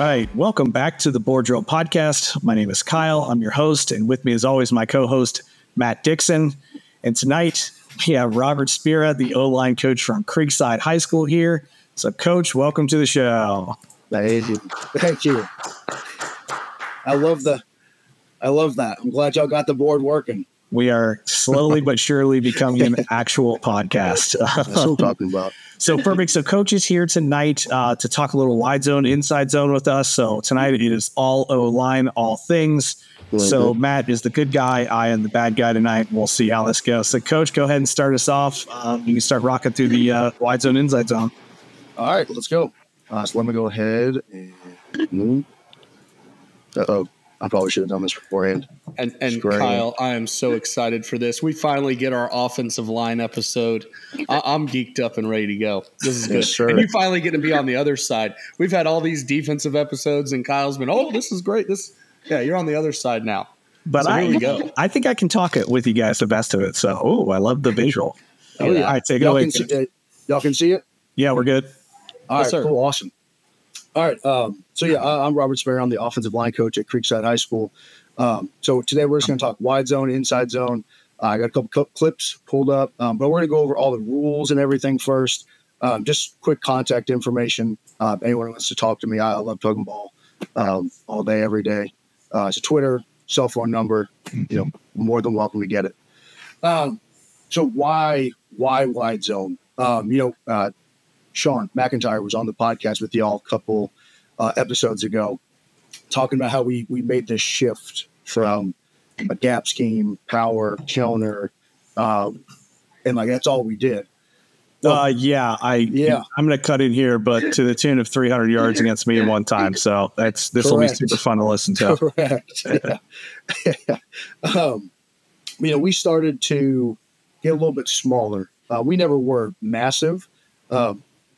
right. Welcome back to the Board Drill Podcast. My name is Kyle. I'm your host. And with me, as always, my co-host, Matt Dixon. And tonight, we have Robert Spera, the O-line coach from Creekside High School here. So, Coach, welcome to the show. Thank you. I love that. I'm glad y'all got the board working. We are slowly but surely becoming an actual podcast. That's what I'm talking about. So perfect. So Coach is here tonight to talk a little wide zone, inside zone with us. So tonight it is all O-line, all things. So Matt is the good guy. I am the bad guy tonight. We'll see how this goes. So Coach, go ahead and start us off. You can start rocking through the wide zone, inside zone. All right, let's go. So let me go ahead and I probably should have done this beforehand. And Kyle, I am so excited for this. We finally get our offensive line episode. I'm geeked up and ready to go. This is good. Yes, sir. And you finally get to be on the other side. We've had all these defensive episodes, and Kyle's been, this is great. You're on the other side now. But so here we go. I think I can talk it with you guys the best of it. So, I love the visual. Oh, yeah. All right, take it away. Y'all can see it? Yeah, we're good. All right, cool, awesome. All right, I'm Robert Spera. I'm the offensive line coach at Creekside High School. So today we're just going to talk wide zone, inside zone. I got a couple clips pulled up, but we're going to go over all the rules and everything first. Just quick contact information. Anyone who wants to talk to me, I love talking ball all day, every day. It's a Twitter, cell phone number. More than welcome to get it. So why wide zone? Sean McIntyre was on the podcast with y'all a couple episodes ago, talking about how we made this shift from a gap scheme, power, counter, and that's all we did. Well, I'm going to cut in here, but to the tune of 300 yards against me in one time. So this will be super fun to listen to. Correct. Yeah. We started to get a little bit smaller. We never were massive.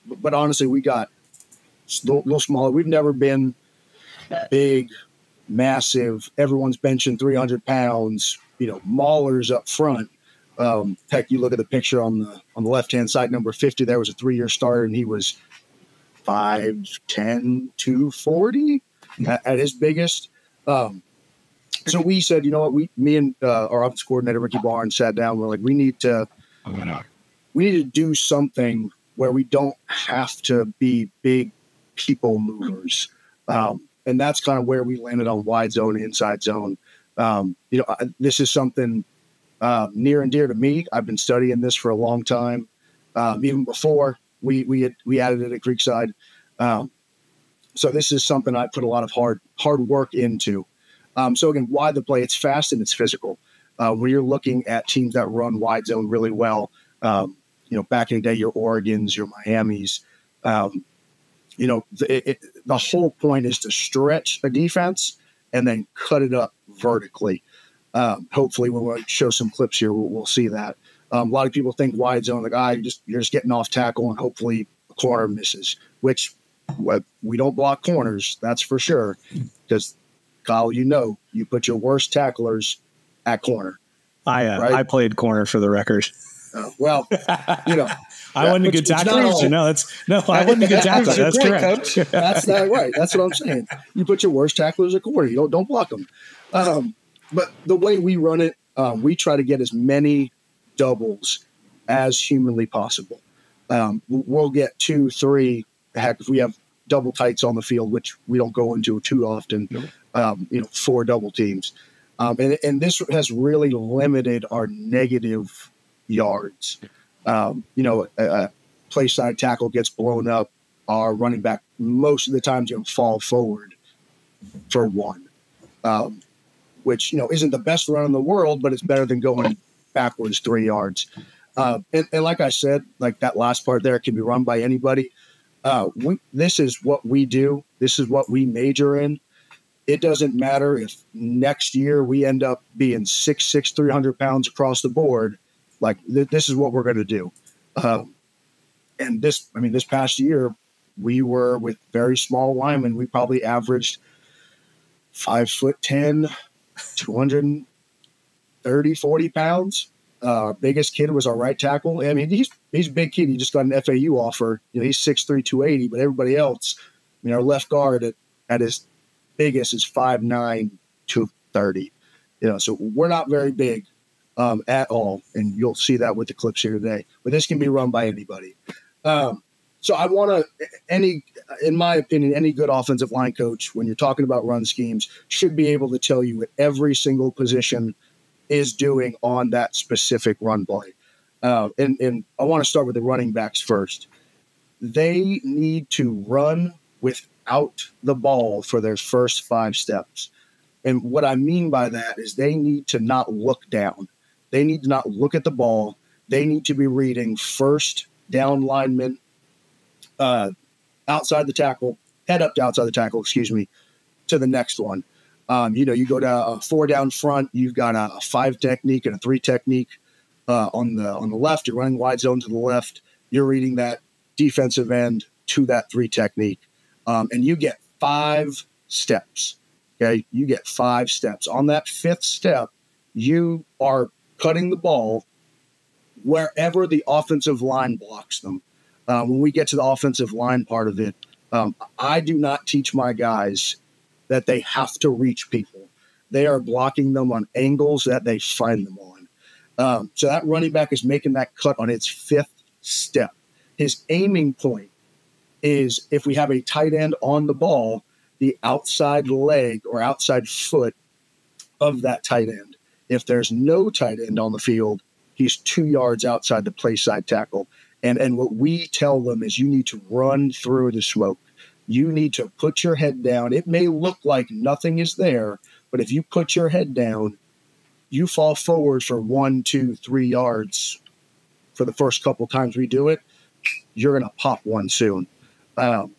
But honestly, we got a little smaller. We've never been big, massive. Everyone's benching 300 pounds, maulers up front. Heck, you look at the picture on the left-hand side, number 50, there was a 3-year starter, and he was 5'10", 240 at his biggest. So we said, me and our office coordinator, Ricky Barnes, sat down. We're like, we need to do something where we don't have to be big people movers. And that's kind of where we landed on wide zone, inside zone. This is something near and dear to me. I've been studying this for a long time. Even before we added it at Creekside. So this is something I put a lot of hard work into. So again, why the play? It's fast and it's physical. When you're looking at teams that run wide zone really well, back in the day, your Oregons, your Miamis, the whole point is to stretch a defense and then cut it up vertically. Hopefully, when we show some clips here, we'll see that. A lot of people think wide zone, you're just getting off tackle and hopefully a corner misses, which we don't block corners, that's for sure. Because, Kyle, you put your worst tacklers at corner. I played corner for the record. I wasn't a good tackler. I wasn't a good tackler. That's correct. Coach. That's not right. That's what I'm saying. You put your worst tacklers at corner. You don't block them. But the way we run it, we try to get as many doubles as humanly possible. We'll get 2, 3. Heck, if we have double tights on the field, which we don't go into too often, 4 double teams. And this has really limited our negative yards. A play side tackle gets blown up, our running back most of the time is going to fall forward for 1, which isn't the best run in the world, but it's better than going backwards 3 yards. And like I said, that last part there can be run by anybody. This is what we do. This is what we major in. It doesn't matter if next year we end up being 6'6", 300 pounds across the board. This is what we're going to do. And this past year, we were with very small linemen. We probably averaged 5'10", 230, 40 pounds. Biggest kid was our right tackle. I mean, he's a big kid. He just got an FAU offer. He's 6'3", 280, but everybody else, our left guard at at his biggest is 5'9", 230. So we're not very big at all, and you'll see that with the clips here today. But this can be run by anybody. So I want to, in my opinion, any good offensive line coach, when you're talking about run schemes, should be able to tell you what every single position is doing on that specific run play. And I want to start with the running backs first. They need to run without the ball for their first 5 steps. And what I mean by that is they need to not look down. They need to not look at the ball. They need to be reading first down linemen, outside the tackle, head up to outside the tackle, to the next one. You go to a 4 down front, you've got a 5 technique and a 3 technique. On the left, you're running wide zone to the left. You're reading that defensive end to that 3 technique. And you get 5 steps. Okay. You get 5 steps. On that 5th step, you are cutting the ball wherever the offensive line blocks them. When we get to the offensive line part of it, I do not teach my guys that they have to reach people. They are blocking them on angles that they find them on. So that running back is making that cut on its 5th step. His aiming point is, if we have a tight end on the ball, the outside leg or outside foot of that tight end. If there's no tight end on the field, he's 2 yards outside the play side tackle. And what we tell them is, you need to run through the smoke. You need to put your head down. It may look like nothing is there, but if you put your head down, you fall forward for 1, 2, 3 yards for the first couple times we do it, you're going to pop one soon. And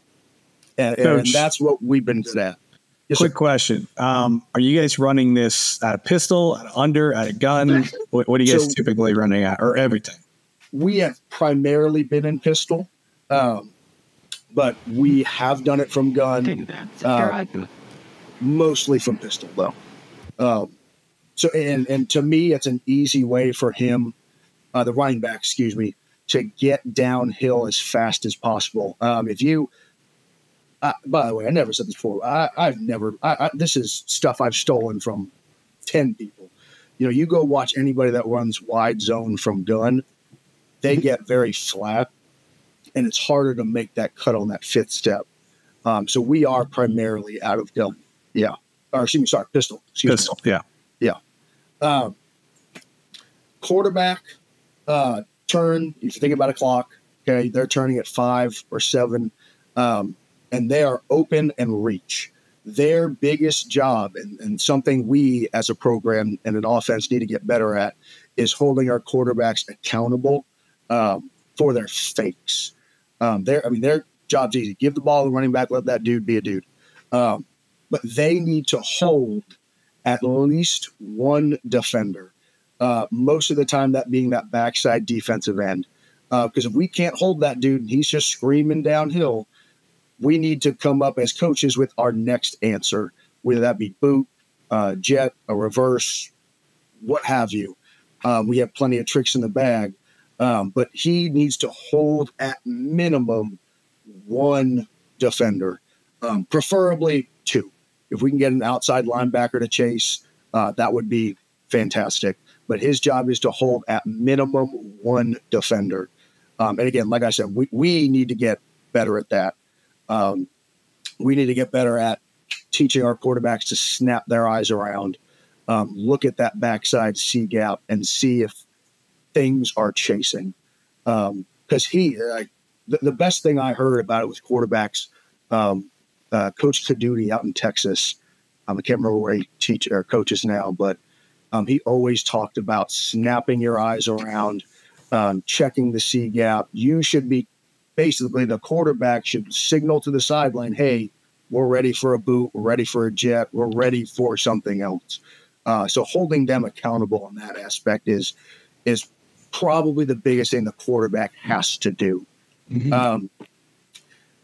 that's what we've been good at. Yes, Quick sir. question. Are you guys running this at a pistol, at a under, at a gun? What are you guys typically running at, or everything? We have primarily been in pistol, but we have done it from gun, mostly from pistol, though. So to me, it's an easy way for him, the running back, to get downhill as fast as possible. By the way, I never said this before. This is stuff I've stolen from 10 people. You go watch anybody that runs wide zone from gun, they get very flat, and it's harder to make that cut on that 5th step. So we are primarily out of gun. Yeah. Or pistol. Pistol, yeah. Yeah. Quarterback turn, if you think about a clock, okay, they're turning at 5 or 7, and they are open and reach. Their biggest job, and something we as a program and an offense need to get better at, is holding our quarterbacks accountable for their fakes. Their job's easy. Give the ball to the running back, let that dude be a dude. But they need to hold at least one defender. Most of the time that being that backside defensive end. Because if we can't hold that dude and he's just screaming downhill, we need to come up as coaches with our next answer, whether that be boot, jet, a reverse, what have you. We have plenty of tricks in the bag. But he needs to hold at minimum one defender, preferably 2. If we can get an outside linebacker to chase, that would be fantastic. But his job is to hold at minimum 1 defender. And again, like I said, we need to get better at that. We need to get better at teaching our quarterbacks to snap their eyes around, look at that backside C gap, and see if things are chasing. Because the best thing I heard about it with quarterbacks, Coach Kadudi out in Texas, I can't remember where he teaches or coaches now, but he always talked about snapping your eyes around, checking the C gap. You should be basically, the quarterback should signal to the sideline, hey, we're ready for a boot, we're ready for a jet, we're ready for something else. So holding them accountable on that aspect is probably the biggest thing the quarterback has to do. Mm-hmm.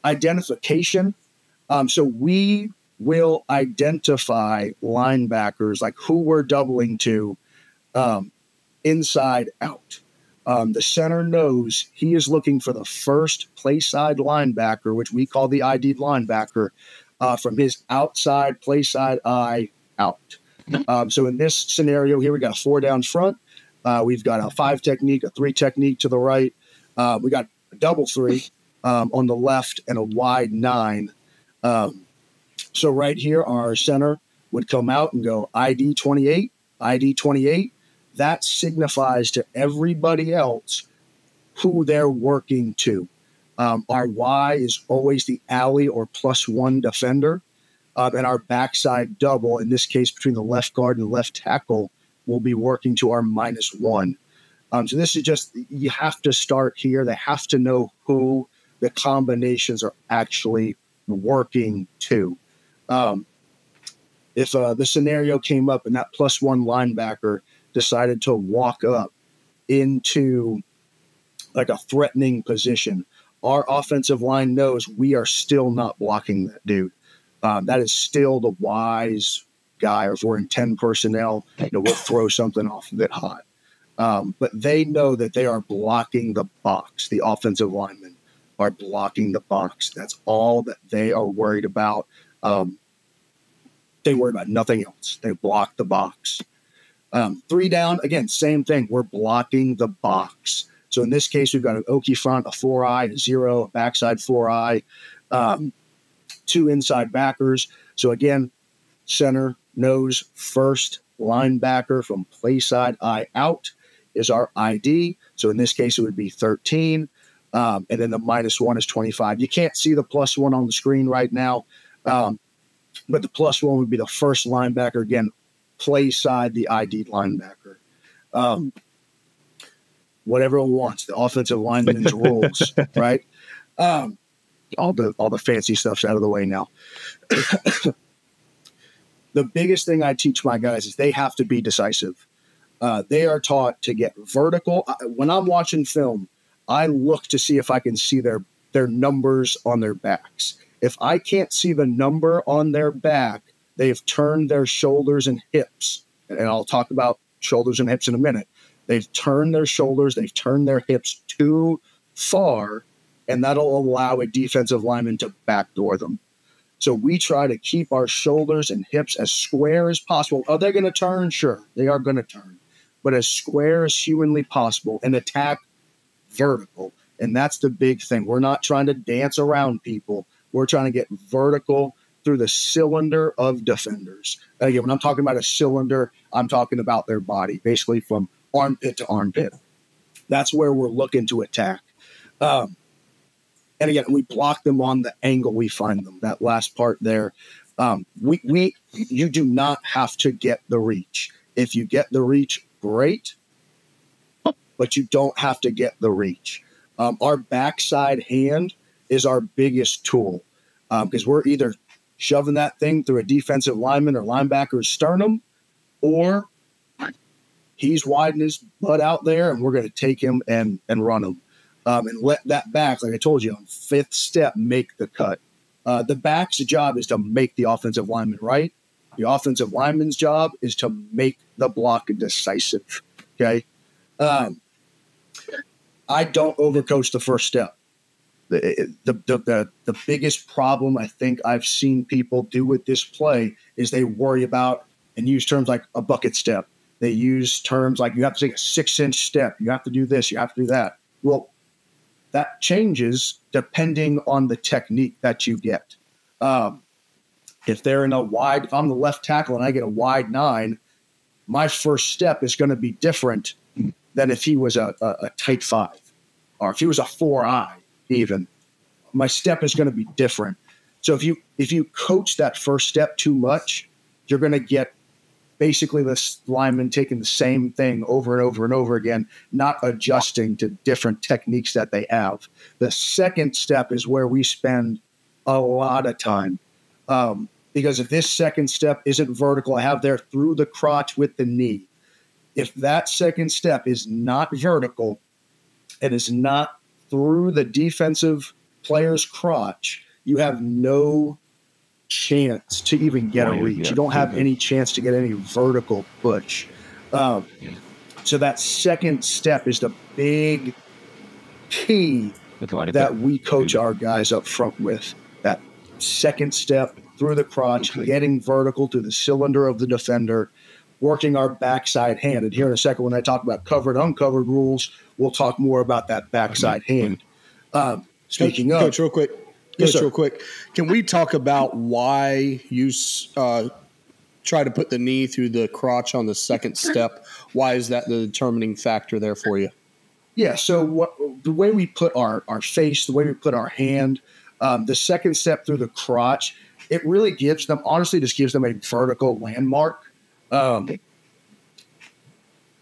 Identification. So we will identify linebackers, like who we're doubling to, inside out. The center knows he is looking for the first play side linebacker, which we call the ID linebacker, from his outside play side eye out. So in this scenario here, we got a 4 down front. We've got a 5 technique, a 3 technique to the right. We got a double 3 on the left and a wide 9. So right here, our center would come out and go ID 28, ID 28. That signifies to everybody else who they're working to. Our Y is always the alley or +1 defender. And our backside double, in this case, between the left guard and the left tackle, will be working to our -1. So this is just, you have to start here. They have to know who the combinations are actually working to. If the scenario came up and that +1 linebacker decided to walk up into like a threatening position, our offensive line knows we are still not blocking that dude. That is still the wise guy. Or if we're in 10 personnel, we'll throw something off of it hot. But they know that they are blocking the box. The offensive linemen are blocking the box. That's all that they are worried about. They worry about nothing else. They block the box. 3 down, again, same thing. We're blocking the box. So in this case, we've got an Okie front, a 4-eye, a 0, a backside 4-eye, 2 inside backers. So again, center knows first linebacker from play side eye out is our ID. So in this case, it would be 13. And then the -1 is 25. You can't see the +1 on the screen right now. But the +1 would be the first linebacker. Again, play side, the ID linebacker. Whatever it wants, the offensive lineman's rules, right? All the fancy stuff's out of the way now. The biggest thing I teach my guys is they have to be decisive. They are taught to get vertical. When I'm watching film, I look to see if I can see their numbers on their backs. If I can't see the number on their back, they've turned their shoulders and hips. And I'll talk about shoulders and hips in a minute. They've turned their shoulders, they've turned their hips too far, and that'll allow a defensive lineman to backdoor them. So we try to keep our shoulders and hips as square as possible. Are they going to turn? Sure, they are going to turn. But as square as humanly possible and attack vertical. And that's the big thing. We're not trying to dance around people. We're trying to get vertical through the cylinder of defenders. And again, when I'm talking about a cylinder, I'm talking about their body, basically from armpit to armpit. That's where we're looking to attack. And again, we block them on the angle we find them. That last part there, you do not have to get the reach. If you get the reach, great, but you don't have to get the reach. Our backside hand is our biggest tool because we're either shoving that thing through a defensive lineman or linebacker's sternum, or he's widening his butt out there and we're going to take him and run him. And let that back, like I told you, on 5th step, make the cut. The back's job is to make the offensive lineman right. The offensive lineman's job is to make the block decisive. Okay. I don't overcoach the first step. The biggest problem I think I've seen people do with this play is they worry about and use terms like a bucket step. They use terms like you have to take a 6-inch step. You have to do this. You have to do that. Well, that changes depending on the technique that you get. If they're in a wide, if I'm the left tackle and I get a wide 9, my first step is going to be different than if he was a tight 5, or if he was a 4-eye even. My step is going to be different. So if you coach that first step too much, you're going to get basically this lineman taking the same thing over and over and over again, not adjusting to different techniques that they have. The second step is where we spend a lot of time. Because if this second step isn't vertical, I have there through the crotch with the knee. If that second step is not vertical and is not through the defensive player's crotch, you have no chance to even get a reach. You don't have any chance to get any vertical push. So that second step is the big key that we coach our guys up front with. That second step through the crotch, getting vertical to the cylinder of the defender, working our backside hand. And here in a second, when I talk about covered, uncovered rules, we'll talk more about that backside hand. Speaking of, Coach, real quick. Yes, Coach, real quick. Can we talk about why you try to put the knee through the crotch on the second step? Why is that the determining factor there for you? Yeah, so the way we put our face, the way we put our hand, the second step through the crotch, it really gives them, honestly, just gives them a vertical landmark.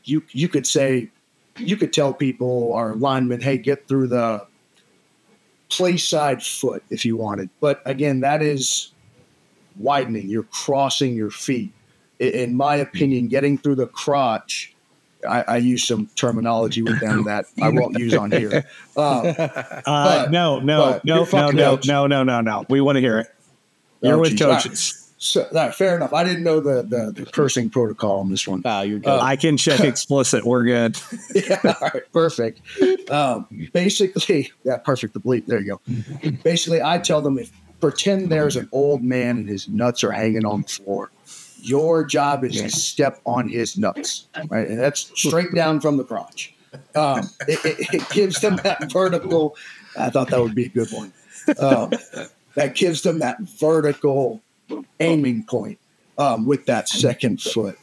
You could tell people, our linemen, hey, get through the play side foot if you wanted. But again, that is widening. You're crossing your feet. In my opinion, getting through the crotch, I use some terminology with them that I won't use on here. No. We want to hear it. You're with coaches. So, fair enough. I didn't know the cursing protocol on this one. You're good. I can check explicit. We're good. Yeah, all right, perfect. Basically, perfect. The bleep. There you go. Basically, I tell them, pretend there's an old man and his nuts are hanging on the floor. Your job is to step on his nuts, right? And that's straight down from the crotch. It gives them that vertical. I thought that would be a good one. That gives them that vertical aiming point with that second foot.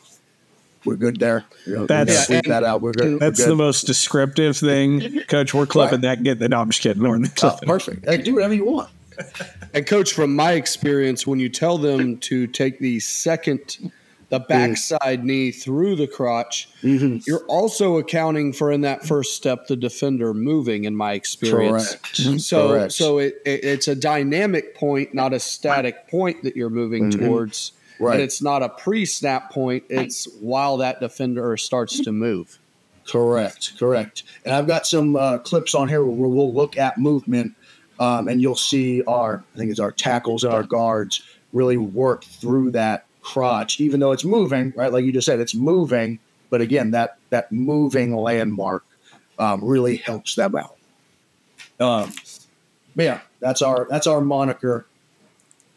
We're good there. That's leave that out. We're good. That's the most descriptive thing, Coach. We're clipping that. No, I'm just kidding. Perfect. Hey, do whatever you want. And Coach, from my experience, when you tell them to take the backside knee through the crotch, you're also accounting for, in that first step, the defender moving, in my experience. Correct. So it's a dynamic point, not a static point that you're moving towards. Right. And it's not a pre-snap point. It's while that defender starts to move. Correct. And I've got some clips on here where we'll look at movement, and you'll see I think it's our tackles and our guards really work through that crotch, even though it's moving, right? Like you just said, it's moving. But again, that moving landmark really helps them out. But yeah, that's our moniker.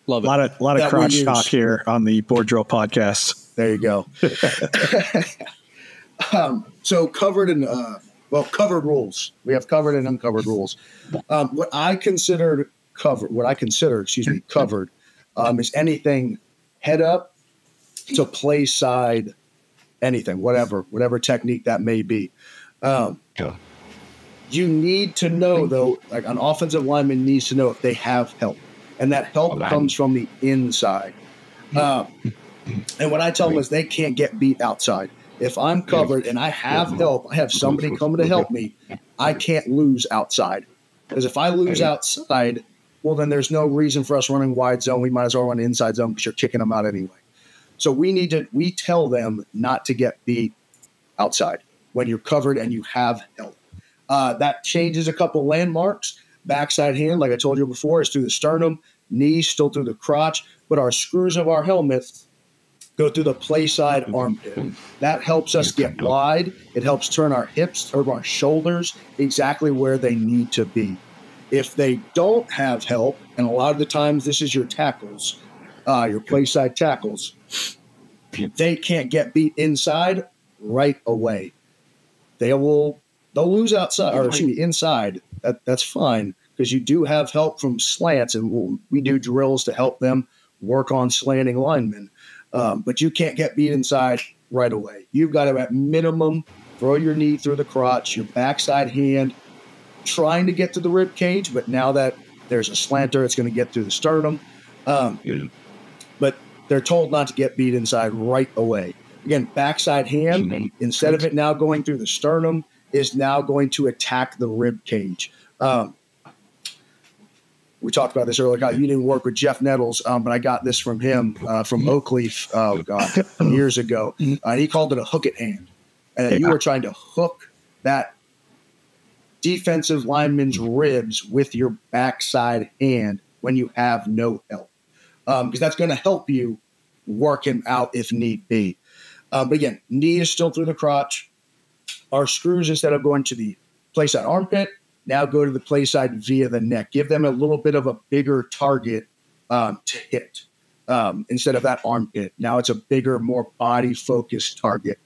Love it. A lot of crotch talk here on the Board Drill podcast. There you go. So covered rules. We have covered and uncovered rules. What I consider covered is anything head up to play side, anything, whatever technique that may be. You need to know, though, like an offensive lineman needs to know if they have help. And that help comes from the inside. And what I tell them is they can't get beat outside. If I'm covered and I have help, I have somebody coming to help me, I can't lose outside. Because if I lose outside, well, then there's no reason for us running wide zone. We might as well run inside zone because you're kicking them out anyway. So we tell them not to get beat outside when you're covered and you have help. That changes a couple landmarks. Backside hand, like I told you before, is through the sternum, knees still through the crotch, but our screws of our helmet go through the play side armpit. That helps us get wide. It helps turn our hips or our shoulders exactly where they need to be. If they don't have help, and a lot of the times this is your tackles, your play side tackles, they can't get beat inside right away. They'll lose outside, or excuse me, inside. That's fine, because you do have help from slants, and we do drills to help them work on slanting linemen. But you can't get beat inside right away. You've got to, at minimum, throw your knee through the crotch, your backside hand, trying to get to the rib cage, but now that there's a slanter, it's going to get through the sternum. But they're told not to get beat inside right away. Again, backside hand, instead of it now going through the sternum, is now going to attack the rib cage. We talked about this earlier. God, you didn't work with Jeff Nettles, but I got this from him from Oakleaf, years ago. He called it a hook it hand. And you were trying to hook that defensive lineman's ribs with your backside hand when you have no help. Because that's going to help you work him out if need be. But again, knee is still through the crotch. Our screws, instead of going to the play side armpit, now go to the play side via the neck. Give them a little bit of a bigger target to hit. instead of that armpit. Now it's a bigger, more body-focused target.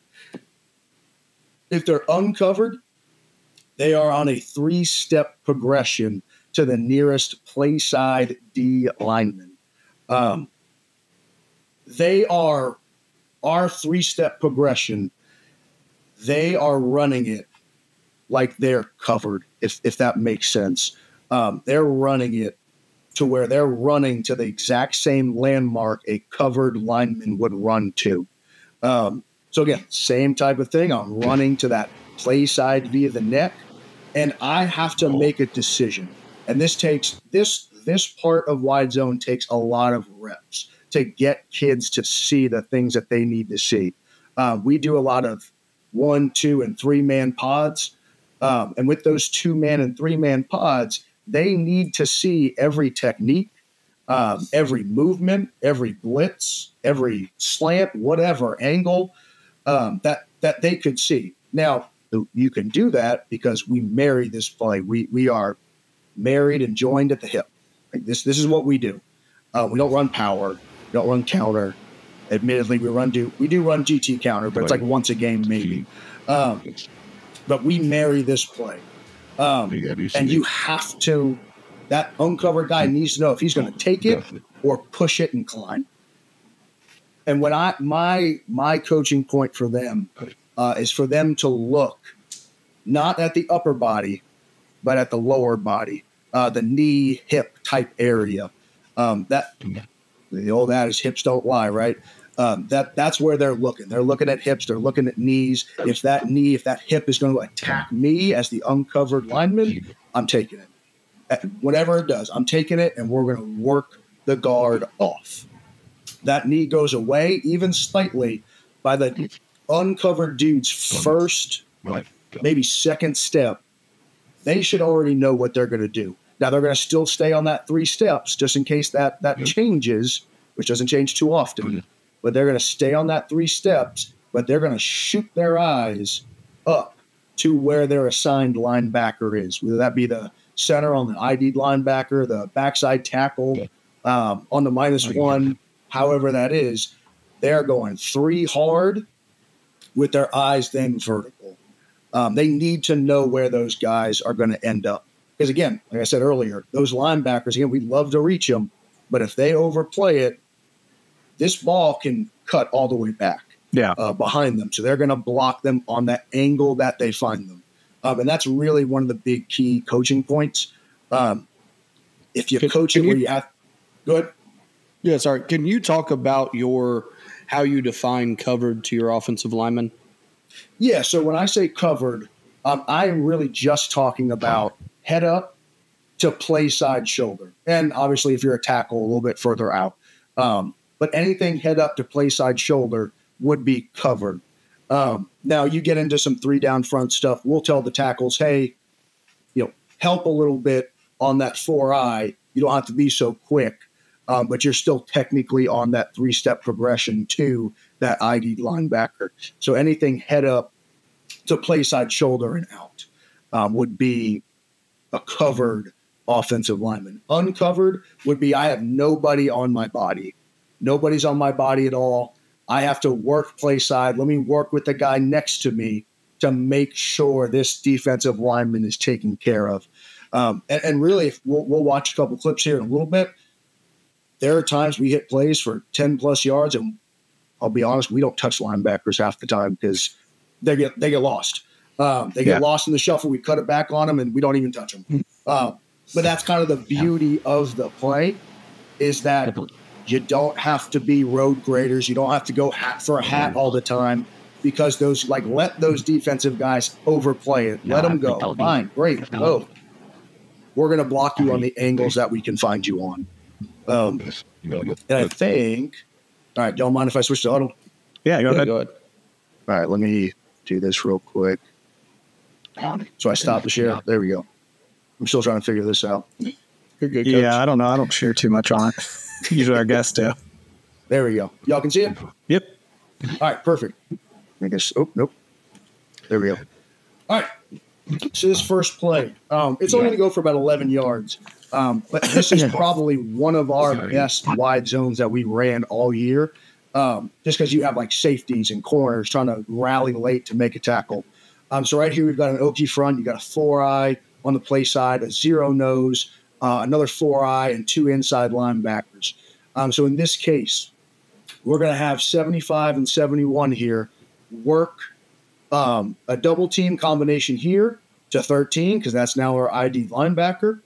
If they're uncovered, they are on a 3-step progression to the nearest play side D lineman. They are our 3-step progression. They are running it like they're covered, if that makes sense. They're running it to where they're running to the exact same landmark a covered lineman would run to. So again, same type of thing. I'm running to that play side via the neck, and I have to make a decision. And this takes this part of wide zone takes a lot of reps to get kids to see the things that they need to see. We do a lot of 1, 2, and 3-man pods. And with those 2-man and 3-man pods, they need to see every technique, every movement, every blitz, every slant, whatever angle that they could see. Now, you can do that because we marry this play. We are married and joined at the hip. Like this is what we do. We don't run power. We don't run counter. Admittedly, we do run GT counter, but it's like once a game maybe. But we marry this play. And you have to, that uncovered guy needs to know if he's going to take it or push it and climb. And when my coaching point for them is for them to look not at the upper body, but at the lower body, the knee, hip type area. That the old adage, hips don't lie, right? That's where they're looking. They're looking at hips. They're looking at knees. If that hip is going to attack me as the uncovered lineman, I'm taking it. Whatever it does, I'm taking it, and we're going to work the guard off. That knee goes away, even slightly, by the uncovered dude's first, maybe second step. They should already know what they're going to do. Now, they're going to still stay on that 3 steps just in case that changes, which doesn't change too often. But they're going to stay on that 3 steps, but they're going to shoot their eyes up to where their assigned linebacker is, whether that be the center on the ID linebacker, the backside tackle on the -1, however that is. They're going 3 hard with their eyes then vertical. They need to know where those guys are going to end up. Because, again, like I said earlier, those linebackers, again, we love to reach them, but if they overplay it, this ball can cut all the way back behind them. So they're going to block them on that angle that they find them. And that's really one of the big key coaching points. If you coach it where you have – go ahead. Yeah, sorry. Can you talk about how you define covered to your offensive lineman? Yeah, so when I say covered, I am really just talking about head up to play side shoulder. And obviously if you're a tackle, a little bit further out. But anything head up to play side shoulder would be covered. Now you get into some 3 down front stuff. We'll tell the tackles, hey, help a little bit on that 4-eye. You don't have to be so quick, but you're still technically on that 3-step progression to that ID linebacker. So anything head up to play side shoulder and out would be a covered offensive lineman. Uncovered would be I have nobody on my body. Nobody's on my body at all. I have to work play side. Let me work with the guy next to me to make sure this defensive lineman is taken care of. And really, if we'll watch a couple clips here in a little bit. There are times we hit plays for 10-plus yards, and I'll be honest, we don't touch linebackers half the time because they get lost. They get lost in the shuffle. We cut it back on them, and we don't even touch them. But that's kind of the beauty of the play is that you don't have to be road graders. You don't have to go hat for a hat all the time because let those defensive guys overplay it. Let them go. Fine, great, go. We're going to block you on the angles that we can find you on. And I think, all right, don't mind if I switch to auto? Yeah, go ahead. All right, let me do this real quick. So I stopped the share. There we go. I'm still trying to figure this out. You're good, Coach. Yeah, I don't know. I don't share too much on it. Usually our guests do. There we go. Y'all can see it? Yep. All right, perfect. I guess, nope. There we go. All right. So this first play, it's only going to go for about 11 yards. But this is probably one of our best wide zones that we ran all year, just because you have like safeties and corners trying to rally late to make a tackle. So right here, we've got an Okie front. You got a 4-eye on the play side, a 0 nose, another 4-eye, and 2 inside linebackers. So in this case, we're going to have 75 and 71 here work a double team combination here to 13, because that's now our ID linebacker.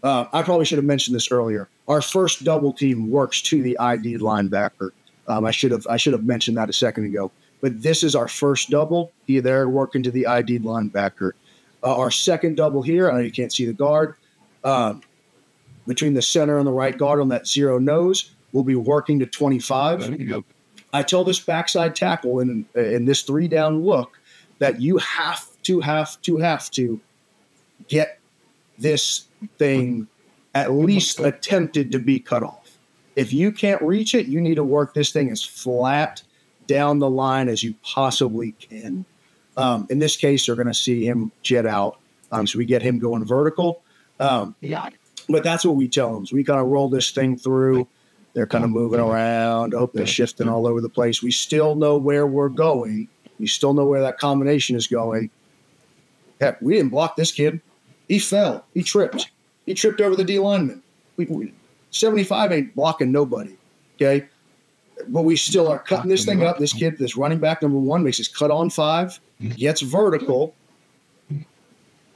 I probably should have mentioned this earlier. Our first double team works to the ID linebacker. I should have mentioned that a second ago. But this is our first double. They're working to the ID linebacker. Our second double here, I know you can't see the guard, between the center and the right guard on that 0 nose, we'll be working to 25. I tell this backside tackle in this 3-down look that you have to get this thing at least attempted to be cut off. If you can't reach it, you need to work this thing as flat down the line as you possibly can. In this case, you're going to see him jet out. So we get him going vertical. But that's what we tell them. So we kind of roll this thing through. They're kind of moving around. Oh, they're shifting all over the place. We still know where we're going. We still know where that combination is going. Heck, we didn't block this kid. He fell. He tripped. He tripped over the D lineman. 75 ain't blocking nobody, okay? But we still are cutting this thing up. This kid, this running back number 1, makes his cut on 5, gets vertical,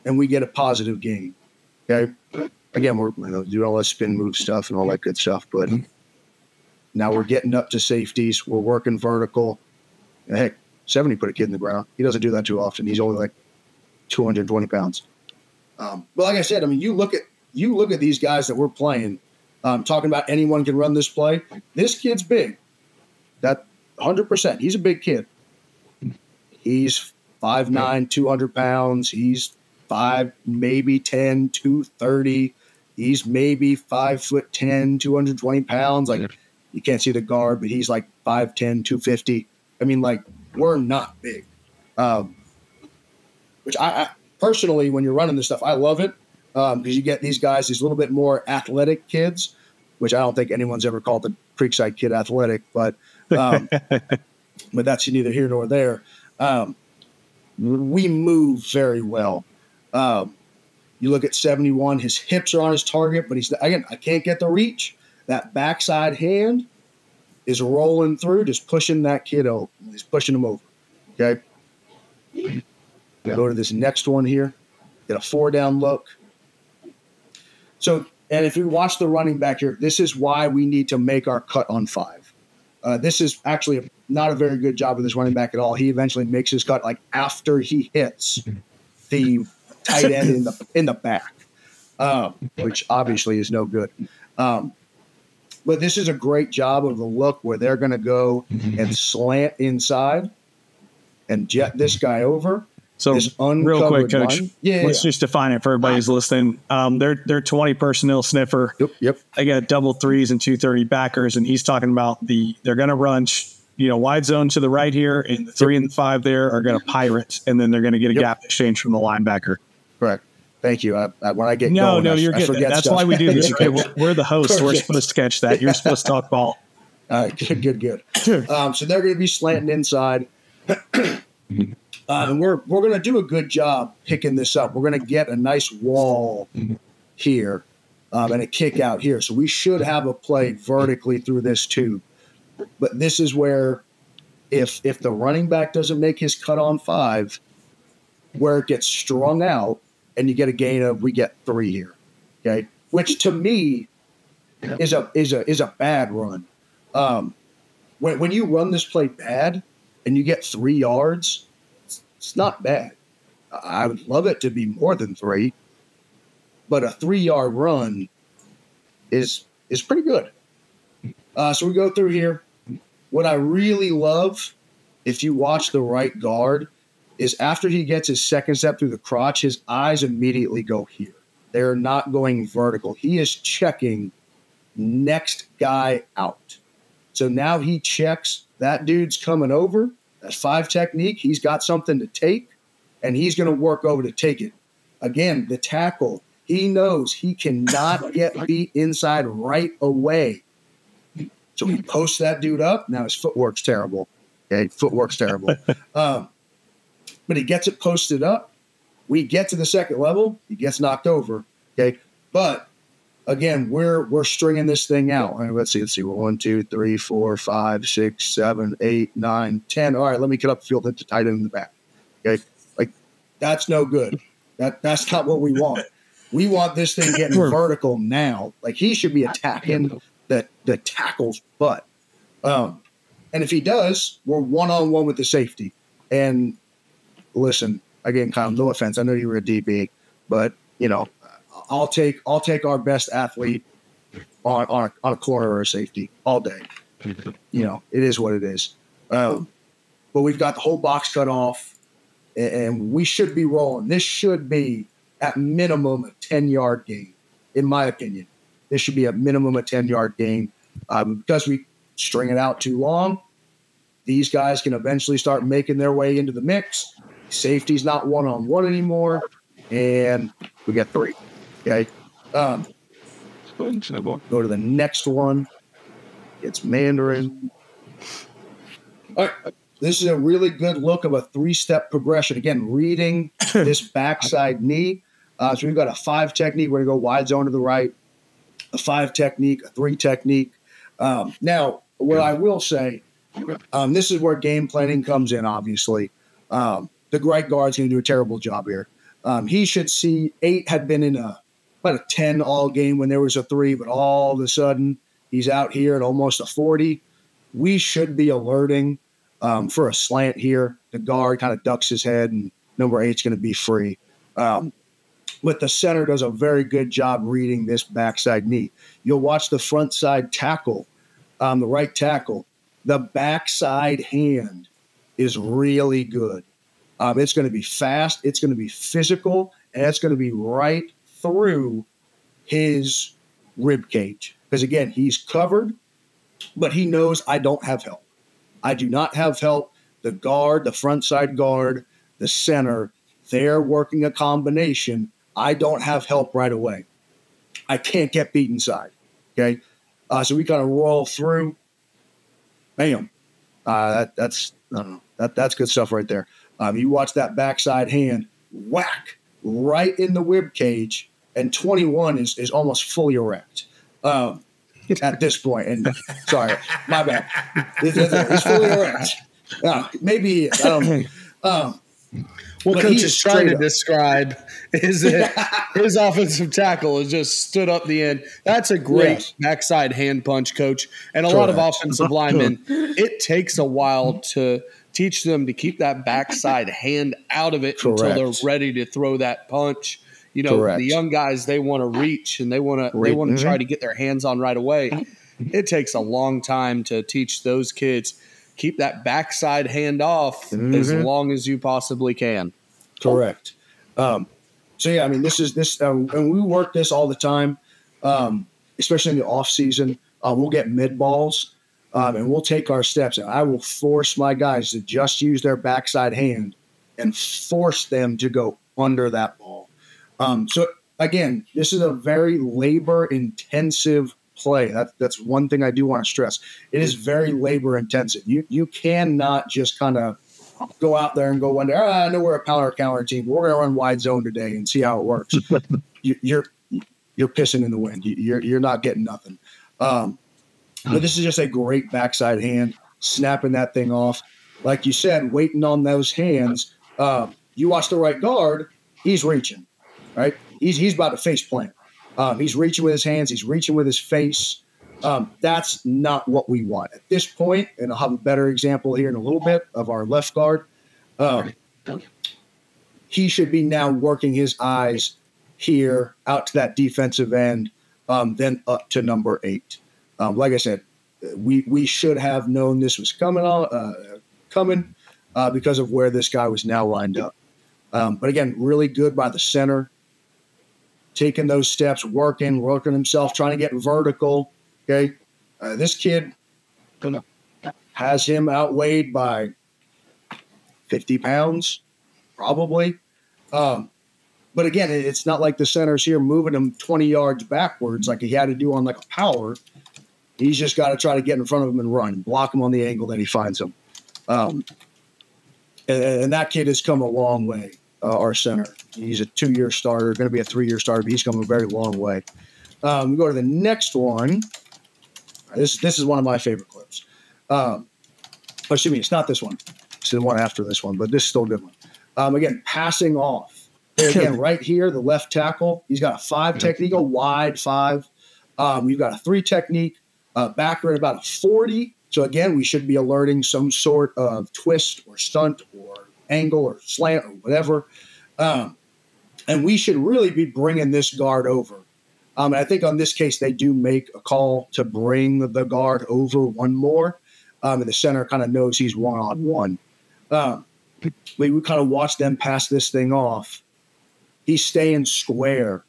and we get a positive gain, okay? Again, we're doing all that spin move stuff and all that good stuff, but now we're getting up to safeties. We're working vertical. And heck, 70 put a kid in the ground. He doesn't do that too often. He's only like 220 pounds. But like I said, I mean, you look at these guys that we're playing, talking about anyone can run this play. This kid's big. That 100%. He's a big kid. He's 5'9", 200 pounds. He's 5, maybe 10, 230. He's maybe 5'10", 220 pounds. Like, you can't see the guard, but he's like 5'10", 250. I mean, like, we're not big. Which I personally, when you're running this stuff, I love it, because you get these guys, these little bit more athletic kids, which I don't think anyone's ever called the Creekside kid athletic, but that's neither here nor there. We move very well. You look at 71, his hips are on his target, but I can't get the reach. That backside hand is rolling through, just pushing that kid over. He's pushing him over. Okay. Go to this next one here. Get a 4-down look. So, and if you watch the running back here, this is why we need to make our cut on 5. This is actually not a very good job of this running back at all. He eventually makes his cut like after he hits the tight end in the back, which obviously is no good. But this is a great job of the look where they're going to go and slant inside and jet this guy over. So real quick, Coach, let's just define it for everybody who's listening. They're 20 personnel sniffer. Yep. They got double 3s and 230 backers, and he's talking about they're going to run, wide zone to the right here, and the 3 and the 5 there are going to pirate, and then they're going to get a gap exchange from the linebacker. Correct. Thank you. When I get going, you're good. That's stuff. Why we do this. Okay, we're the hosts. Perfect. We're supposed to catch that. You're supposed to talk ball. All right, good. So they're going to be slanting inside. And we're going to do a good job picking this up. We're going to get a nice wall here and a kick out here. So we should have a play vertically through this too. But this is where if the running back doesn't make his cut on 5, where it gets strung out and you get a gain of, we get 3 here. Okay. Which to me is a bad run. When you run this play bad and you get 3 yards, it's not bad. I would love it to be more than 3, but a 3-yard run is pretty good. So we go through here. What I really love, if you watch the right guard, is after he gets his second step through the crotch, his eyes immediately go here. They're not going vertical. He is checking next guy out. So now he checks, that dude's coming over. That's 5 technique. He's got something to take, and he's going to work over to take it. Again, the tackle, He knows he cannot get beat inside right away. So he posts that dude up. Now his footwork's terrible. Okay, footwork's terrible. But he gets it posted up. We get to the second level. He gets knocked over. Okay, but again, we're stringing this thing out. All right, let's see. We're 1, 2, 3, 4, 5, 6, 7, 8, 9, 10. All right, let me get up the field, hit the tight end in the back. Okay, like that's no good. That's not what we want. We want this thing getting vertical now. Like he should be attacking the tackle's butt. And if he does, we're one-on-one with the safety. And listen, again, Kyle, no offense. I know you were a DB, but you know, I'll take our best athlete on a corner or a safety all day. You know, it is what it is. But we've got the whole box cut off, and we should be rolling. This should be at minimum a 10-yard gain, in my opinion. This should be a minimum a 10-yard gain. Because we string it out too long, these guys can eventually start making their way into the mix. Safety's not one-on-one anymore, and we get 3. Okay. Go to the next one. It's Mandarin. All right. This is a really good look of a 3-step progression. Again, reading this backside knee. So we've got a 5 technique. We're going to go wide zone to the right, a 5 technique, a 3 technique. Now, what I will say, this is where game planning comes in, obviously. The right guard's going to do a terrible job here. He should see 8 had been in about a 10 all game when there was a 3, but all of a sudden he's out here at almost a 40. We should be alerting for a slant here. The guard kind of ducks his head, and number 8's going to be free. But the center does a very good job reading this backside knee. You'll watch the front side tackle, the right tackle. The backside hand is really good. It's going to be fast. It's going to be physical, and it's going to be right through his rib cage. Because, again, he's covered, but he knows I don't have help. I do not have help. The guard, the front side guard, the center, they're working a combination. I don't have help right away. I can't get beat inside. Okay? So we kind of roll through. Bam. That's good stuff right there. You watch that backside hand, whack, right in the rib cage, and 21 is almost fully erect at this point. And sorry, my bad. He's fully erect. Maybe he is. I don't know. What Coach is trying to describe is that his offensive tackle has just stood up the end. That's a great backside hand punch, Coach. And a lot of offensive linemen, it takes a while to teach them to keep that backside hand out of it until they're ready to throw that punch. You know, the young guys, they want to reach and they want to try to get their hands on right away. It takes a long time to teach those kids. Keep that backside hand off as long as you possibly can. Correct. So yeah, I mean, this, and we work this all the time, especially in the off season. We'll get mid balls, and we'll take our steps. And I will force my guys to just use their backside hand and force them to go under that ball. So again, this is a very labor intensive play. That's one thing I do want to stress. It is very labor intensive. You cannot just kind of go out there and go wonder, I know we're a power counter team, but we're going to run wide zone today and see how it works. You're pissing in the wind. You're not getting nothing. But this is just a great backside hand, snapping that thing off. Like you said, waiting on those hands. You watch the right guard, he's reaching, right? He's about to face plant. He's reaching with his hands. He's reaching with his face. That's not what we want. At this point, and I'll have a better example here in a little bit of our left guard, he should be now working his eyes here out to that defensive end, then up to number 8. Like I said, we should have known this was coming because of where this guy was now lined up. But again, really good by the center. Taking those steps, working himself, trying to get vertical. Okay. This kid has him outweighed by 50 pounds, probably. But again, it's not like the center's here moving him 20 yards backwards like he had to do on like a power. He's just got to try to get in front of him and run, block him on the angle that he finds him. And that kid has come a long way, our center. He's a 2-year starter, going to be a 3-year starter, but he's come a very long way. We go to the next one. This is one of my favorite clips. Excuse me, it's not this one. It's the one after this one, but this is still a good one. Again, passing off. Again, right here, the left tackle, he's got a 5 technique, a wide 5. We've got a 3 technique, backer at about a 40. So again, we should be alerting some sort of twist or stunt or angle or slant or whatever. And we should really be bringing this guard over. And I think on this case, they do make a call to bring the guard over one more. And the center kind of knows he's one-on-one. We kind of watch them pass this thing off. He's staying square.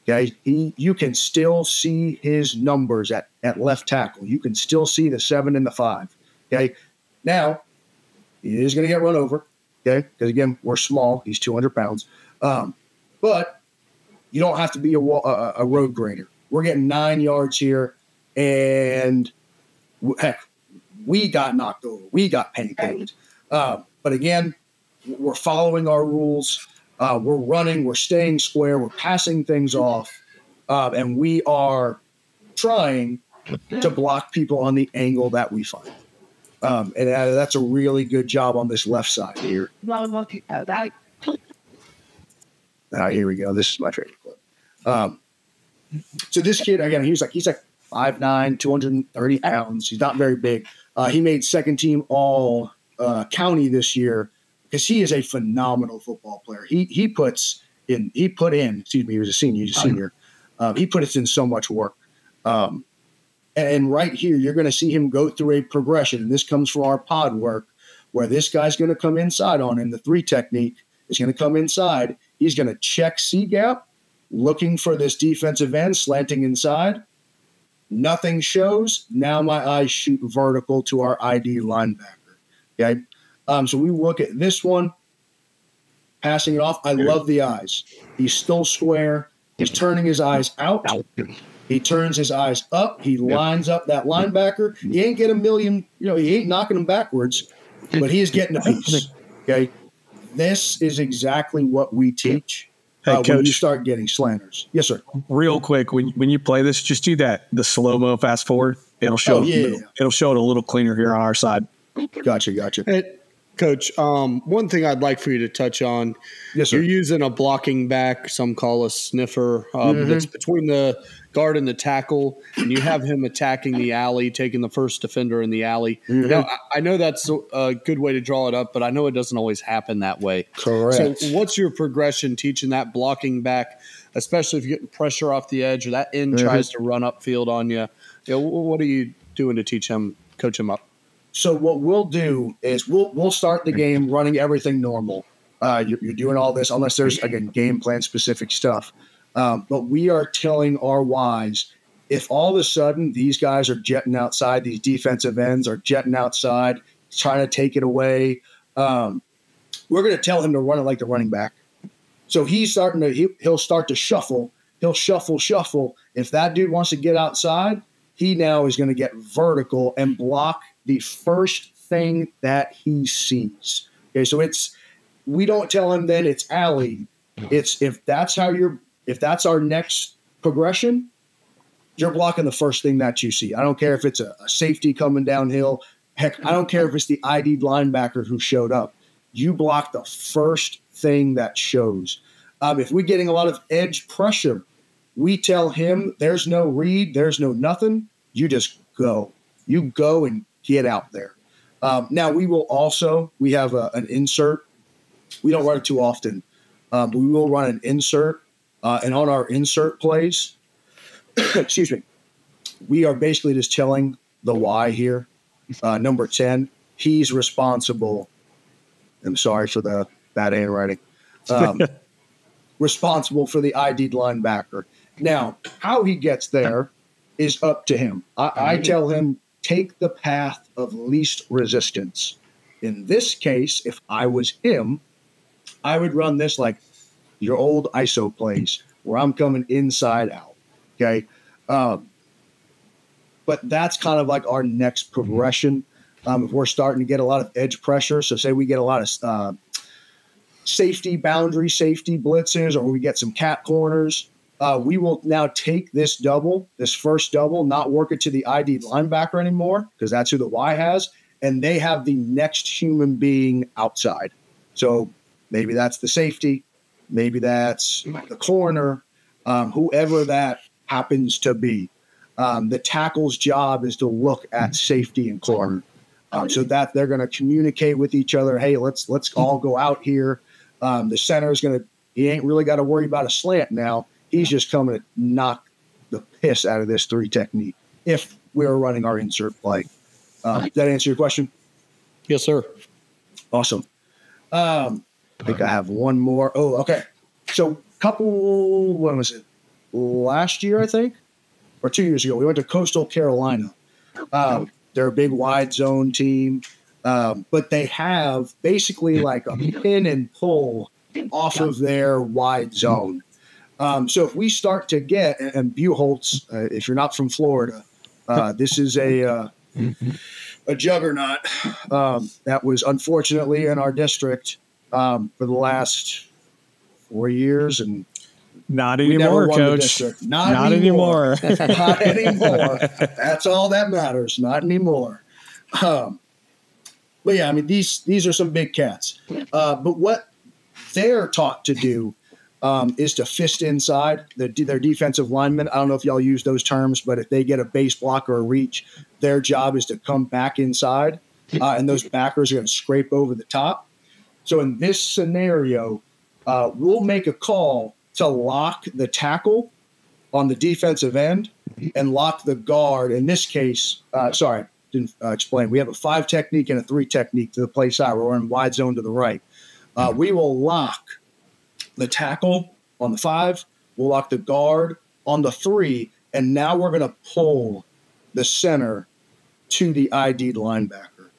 Okay, you can still see his numbers at left tackle. You can still see the 7 and the 5. Okay, now he is going to get run over. Okay, because again, we're small. He's 200 pounds. But you don't have to be a road grader. We're getting 9 yards here, and heck, we got knocked over. We got pancaked. But again, we're following our rules. We're running, we're staying square, we're passing things off, and we are trying to block people on the angle that we find. And that's a really good job on this left side here. Here we go. This is my favorite clip. So this kid, again, he's like 5'9", 230 pounds. He's not very big. He made second team all county this year. Because he is a phenomenal football player. He put in, he was a senior. He put in so much work. And right here, you're going to see him go through a progression. And this comes from our pod work, where this guy's going to come inside on him. The 3 technique is going to come inside. He's going to check C-gap, looking for this defensive end, slanting inside. Nothing shows. Now my eyes shoot vertical to our ID linebacker. Okay. So we look at this one, passing it off. I love the eyes. He's still square. He's turning his eyes out. He turns his eyes up. He lines up that linebacker. He ain't getting a million, he ain't knocking him backwards, but he is getting a piece. Okay. This is exactly what we teach Coach, when you start getting slanters. Yes, sir. Real quick, when you play this, just do the slow-mo fast forward. It'll show it'll show it a little cleaner here on our side. Gotcha. Hey, Coach, one thing I'd like for you to touch on, yes, sir. You're using a blocking back, some call a sniffer, that's between the guard and the tackle, and you have him attacking the alley, taking the first defender in the alley. Now, I know that's a good way to draw it up, but I know it doesn't always happen that way. Correct. So what's your progression teaching that blocking back, especially if you're getting pressure off the edge or that end tries to run upfield on you? What are you doing to teach him, coach him up? So what we'll do is we'll start the game running everything normal. You're doing all this unless there's, again, game plan specific stuff. But we are telling our Ys, if all of a sudden these guys are jetting outside, these defensive ends are jetting outside, trying to take it away, we're going to tell him to run it like the running back. So he'll start to shuffle. He'll shuffle. If that dude wants to get outside, he now is going to get vertical and block the first thing that he sees. Okay, so we don't tell him then it's alley. It's if that's our next progression, you're blocking the first thing that you see. I don't care if it's a safety coming downhill. Heck, I don't care if it's the ID linebacker who showed up. You block the first thing that shows. If we're getting a lot of edge pressure, we tell him there's no read, there's no nothing. You just go. You go and get out there. Now, we have an insert. We don't run it too often, but we will run an insert. And on our insert plays, excuse me, we are basically just telling the Y here, number 10, he's responsible. I'm sorry for the bad handwriting. Responsible for the ID'd linebacker. Now, how he gets there is up to him. I tell him, take the path of least resistance. In this case, if I was him, I would run this like, your old ISO plays where I'm coming inside out. Okay. But that's kind of like our next progression. If we're starting to get a lot of edge pressure, so say we get a lot of boundary safety blitzes, or we get some cat corners, we will now take this first double, not work it to the ID linebacker anymore, because that's who the Y has, and they have the next human being outside. So maybe that's the safety, maybe that's the corner, whoever that happens to be. The tackle's job is to look at safety and corner, so that they're going to communicate with each other. Hey, let's all go out here. The center is he ain't really got to worry about a slant now. He's just coming to knock the piss out of this 3 technique if we're running our insert play. Does that answer your question? Yes, sir. Awesome. I think I have one more. Oh, okay. So when was it? Last year, I think, or 2 years ago, we went to Coastal Carolina. They're a big wide zone team, but they have basically like a pin and pull off of their wide zone. So if we start to get, and Buchholz, if you're not from Florida, this is a juggernaut that was unfortunately in our district for the last 4 years, and not anymore, Coach. Not anymore. Not anymore. That's all that matters. Not anymore. But yeah, I mean, these are some big cats. But what they're taught to do is to fist inside. Their defensive linemen, I don't know if y'all use those terms, but if they get a base block or a reach, their job is to come back inside, and those backers are going to scrape over the top. So in this scenario, we'll make a call to lock the tackle on the defensive end and lock the guard. In this case, didn't explain. We have a 5 technique and a 3 technique to the play side. We're in wide zone to the right. We will lock the tackle on the 5. We'll lock the guard on the 3. And now we're going to pull the center to the ID linebacker.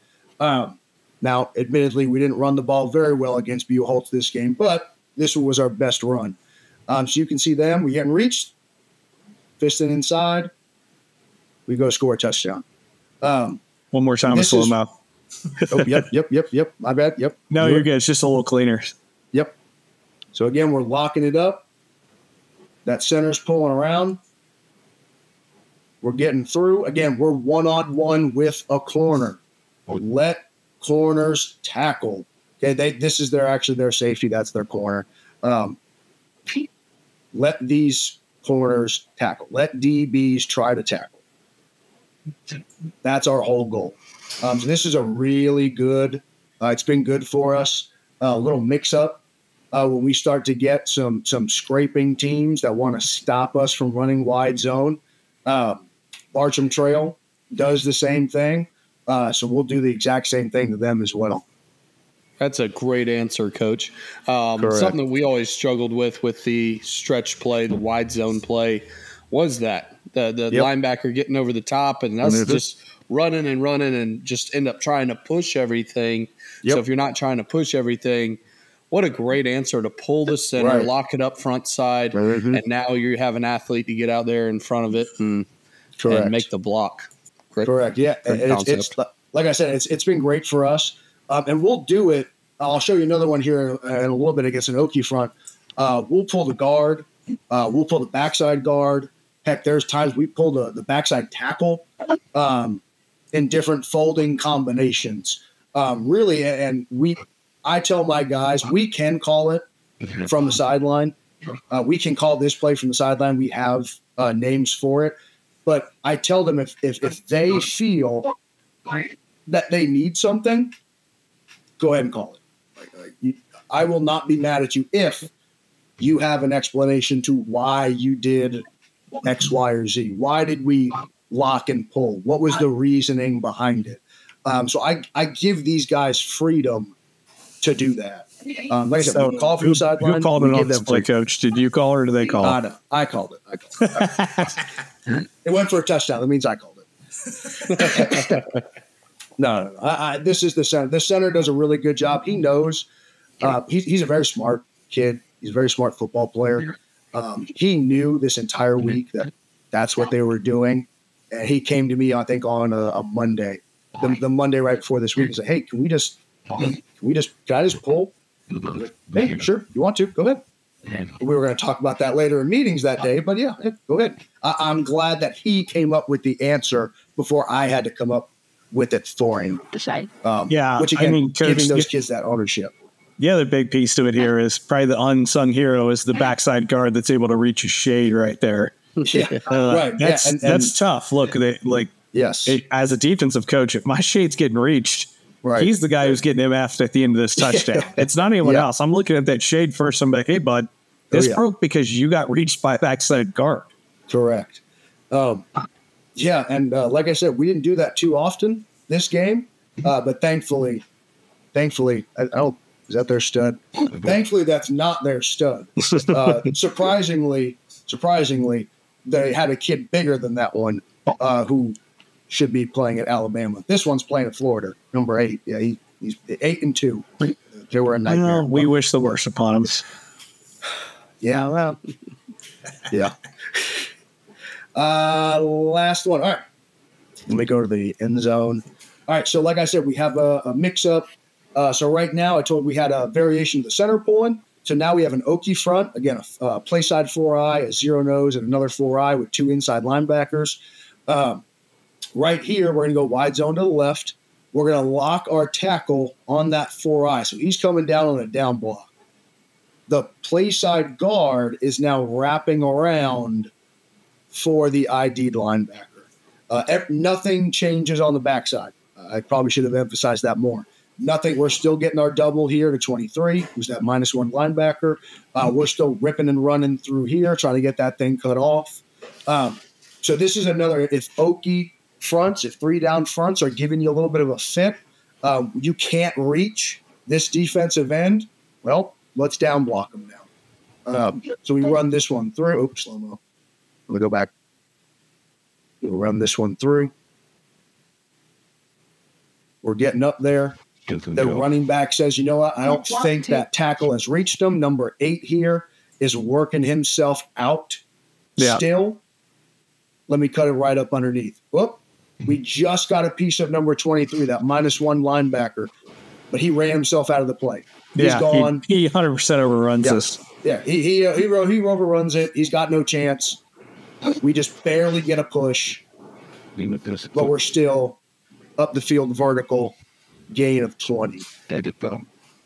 Now, admittedly, we didn't run the ball very well against Buchholz this game, but this was our best run. So you can see them. We getting reached, fisting inside. We go score a touchdown. One more time with slow mo. Yep. My bad. Yep. No, you're good. It's just a little cleaner. Yep. So again, we're locking it up. That center's pulling around. We're getting through. Again, we're 1-on-1 with a corner. Let corners tackle. Okay, this is their safety. That's their corner. Let these corners tackle. Let DBs try to tackle. That's our whole goal. So this is a really good. It's been good for us. A little mix-up when we start to get some scraping teams that want to stop us from running wide zone. Bartram Trail does the same thing, so we'll do the exact same thing to them as well. That's a great answer, Coach. Something that we always struggled with the stretch play, the wide zone play, was that the linebacker getting over the top and us just running and just end up trying to push everything. So if you're not trying to push everything, what a great answer to pull the center, lock it up front side, and now you have an athlete to get out there in front of it and make the block. Correct. Yeah, it's like I said, it's been great for us. And we'll do it. I'll show you another one here in a little bit against an Okie front. We'll pull the guard. We'll pull the backside guard. Heck, there's times we pull the backside tackle in different folding combinations. Really, and I tell my guys, we can call it from the sideline. We can call this play from the sideline. We have names for it. But I tell them if they feel that they need something, go ahead and call it. I will not be mad at you if you have an explanation to why you did X, Y, or Z. Why did we lock and pull? What was the reasoning behind it? So I give these guys freedom to do that. Like I said, we call from the sideline. Who called it on this play, Coach? Did you call or did they call it? No, I called it. It went for a touchdown. That means I called it. No. This is the center. The center does a really good job. He knows. He's a very smart kid. He's a very smart football player. He knew this entire week that that's what they were doing. And he came to me, I think, on a Monday, the Monday right before this week, and said, "Hey, can I just pull?" I was like, "Hey, sure, you want to? Go ahead." We were going to talk about that later in meetings that day, but yeah, go ahead. I'm glad that he came up with the answer before I had to come up with it for him. Which again, Coach, giving those kids that ownership. The other big piece to it here is probably the unsung hero is the backside guard that's able to reach a shade right there. Yeah, right. That's tough. Look, as a defensive coach, if my shade's getting reached, he's the guy who's getting MF'd at the end of this touchdown. It's not anyone else. I'm looking at that shade first. I'm like, hey, bud, this broke because you got reached by a backside guard. Correct. And like I said, we didn't do that too often this game, but thankfully, is that their stud? Thankfully, that's not their stud. Surprisingly, they had a kid bigger than that one who should be playing at Alabama. This one's playing at Florida, number 8. Yeah, he's 8-2. They were a nightmare. We wish the worst upon him. Yeah, well, yeah. Last one. All right. Let me go to the end zone. All right, so like I said, we have a mix-up. So right now, I told we had a variation of the center pulling. So now we have an Okie front. Again, a play side 4-eye, a zero nose, and another 4-eye with 2 inside linebackers. Right here, we're going to go wide zone to the left. We're going to lock our tackle on that 4-eye. So he's coming down on a down block. The play side guard is now wrapping around for the ID'd linebacker. Nothing changes on the backside. I probably should have emphasized that more. Nothing. We're still getting our double here to 23, who's that -1 linebacker. We're still ripping and running through here, trying to get that thing cut off. So this is another, if Okie fronts, if 3 down fronts are giving you a little bit of a fit, you can't reach this defensive end, well, let's down block them now. So we run this one through. Oops, slow-mo. Let me go back. We'll run this one through. We're getting up there. The running back says, you know what? I don't think that tackle has reached him. Number 8 here is working himself out still. Let me cut it right up underneath. Whoop. We just got a piece of number 23, that -1 linebacker, but he ran himself out of the play. He's gone. He 100% overruns this. Yeah, he overruns it. He's got no chance. We just barely get a push, but we're still up the field vertical, gain of 20. And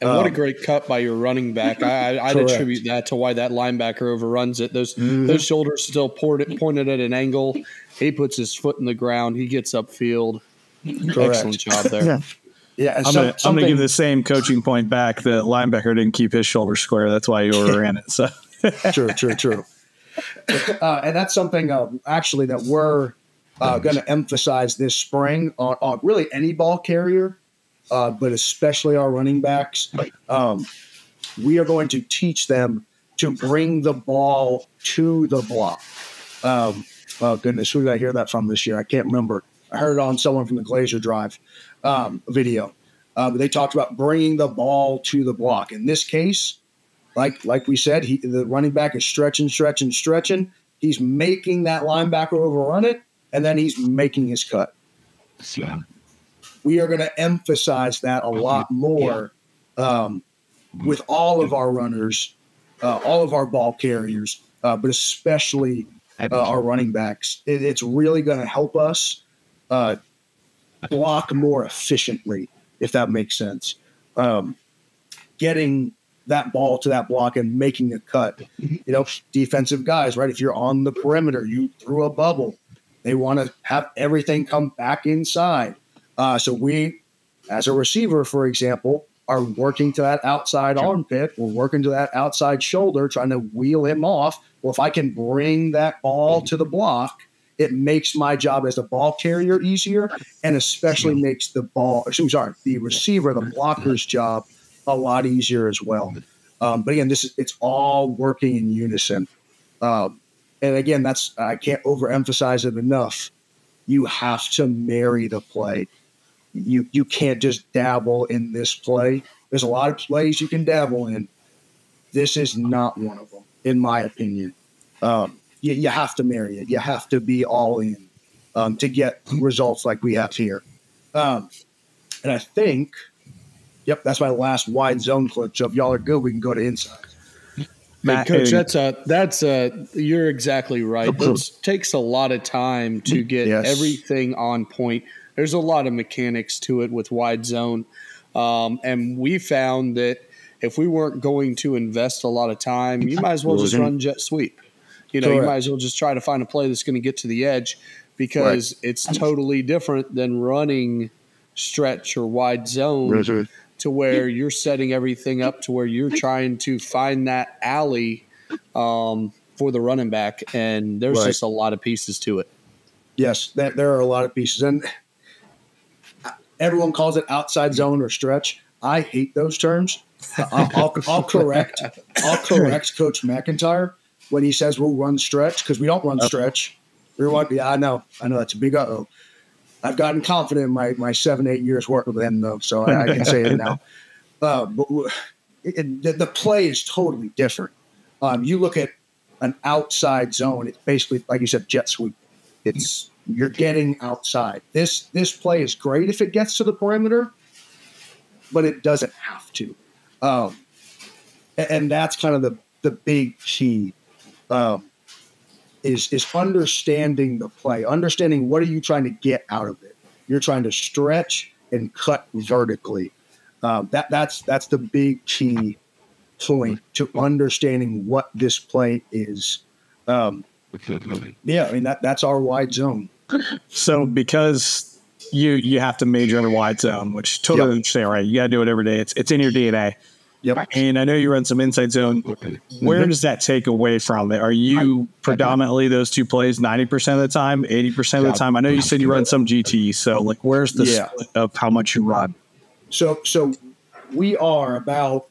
what a great cut by your running back. I'd attribute that to why that linebacker overruns it. Those shoulders still pointed at an angle. He puts his foot in the ground. He gets upfield. Excellent job there. Yeah, I'm going to give the same coaching point back. The linebacker didn't keep his shoulder square. That's why he overran it. So True. And that's something actually that we're going to emphasize this spring on really any ball carrier, but especially our running backs. We are going to teach them to bring the ball to the block. Oh, goodness, who did I hear that from this year? I can't remember. I heard it on someone from the Glacier Drive video. But they talked about bringing the ball to the block. In this case, like we said, the running back is stretching. He's making that linebacker overrun it, and then he's making his cut. We are going to emphasize that a lot more with all of our runners, all of our ball carriers, but especially our running backs. It's really going to help us block more efficiently, if that makes sense. Getting that ball to that block and making a cut. Defensive guys, right? If you're on the perimeter, you threw a bubble. They want to have everything come back inside. So we, as a receiver, for example, are working to that outside armpit. We're working to that outside shoulder, trying to wheel him off. Well, if I can bring that ball to the block, it makes my job as a ball carrier easier, and especially makes the receiver, the blocker's job, a lot easier as well. But again, it's all working in unison. And again, I can't overemphasize it enough. You have to marry the play. You can't just dabble in this play. There's a lot of plays you can dabble in, This is not one of them, in my opinion. You have to marry it. You have to be all in to get results like we have here. And I think, yep, that's my last wide zone clip. So if y'all are good, we can go to inside. Matt, Coach, that's you're exactly right. It takes a lot of time to get everything on point. There's a lot of mechanics to it with wide zone. And we found that if we weren't going to invest a lot of time, you might as well just run jet sweep. You might as well just try to find a play that's going to get to the edge, because it's totally different than running stretch or wide zone to where you're setting everything up to where you're trying to find that alley for the running back. And there's just a lot of pieces to it. Yes, there are a lot of pieces. And everyone calls it outside zone or stretch. I hate those terms. I'll correct Coach McIntyre when he says we'll run stretch, because we don't run stretch. I know that's a big uh-oh. I've gotten confident in my 7-8 years working with him, though, so I can say it now. But the play is totally different. You look at an outside zone; it's basically, like you said, jet sweep. You're getting outside. This play is great if it gets to the perimeter, but it doesn't have to. And that's kind of the big key. Is understanding the play, understanding what are you trying to get out of it. You're trying to stretch and cut vertically. That's the big key point to understanding what this play is. That's our wide zone. So because you have to major in a wide zone, which totally understand, right? You got to do it every day. It's in your DNA. Yep. And I know you run some inside zone. Where does that take away from it? Are you predominantly those two plays 90% of the time, 80% of the time? I know you said you run some GT. So, where's the split of how much you run? So we are about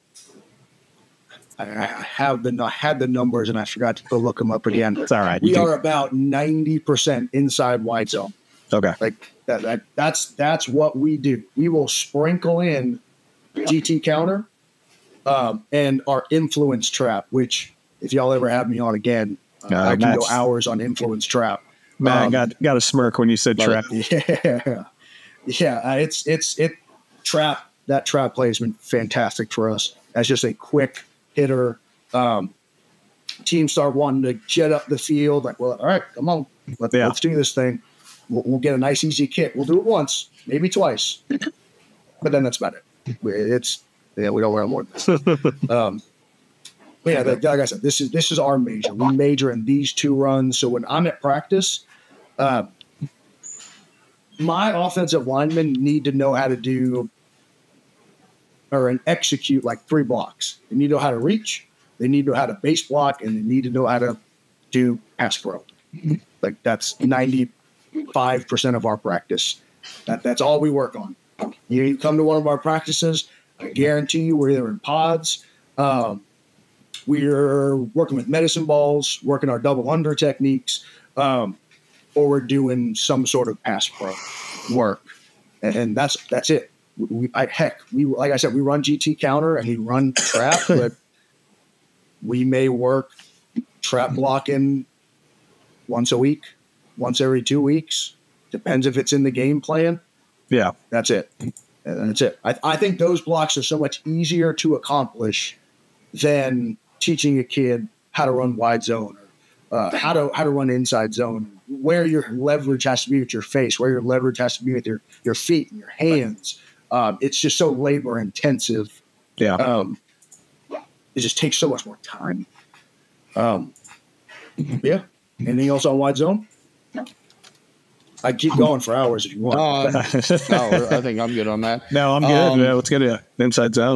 – I had the numbers and I forgot to go look them up again. It's all right. We are about 90% inside wide zone. Okay. That's what we do. We will sprinkle in GT counter. And our influence trap, which if y'all ever have me on again, I can go hours on influence trap. Man, I got a smirk when you said trap. It's trap. That trap play has been fantastic for us. As just a quick hitter. Teams start wanting to jet up the field. All right, come on, let's do this thing. We'll get a nice easy kick. We'll do it once, maybe twice, but then that's about it. We don't run more than this. Like I said, this is our major. We major in these two runs. So when I'm at practice, my offensive linemen need to know how to do and execute 3 blocks. They need to know how to reach. They need to know how to base block, and they need to know how to do pass pro. That's 95% of our practice. That's all we work on. You come to one of our practices, I guarantee you we're either in pods, we're working with medicine balls, working our double under techniques, or we're doing some sort of pass pro work. And that's it. Like I said, we run GT counter and we run trap, but we may work trap blocking once a week, once every 2 weeks. Depends if it's in the game plan. Yeah. That's it. And that's it. I think those blocks are so much easier to accomplish than teaching a kid how to run wide zone or how to run inside zone, where your leverage has to be with your face, where your leverage has to be with your feet and your hands. It's just so labor intensive. Yeah. It just takes so much more time. Yeah. Anything else on wide zone? I keep going for hours if you want. No, I think I'm good on that. No, I'm good. Let's get an inside zone.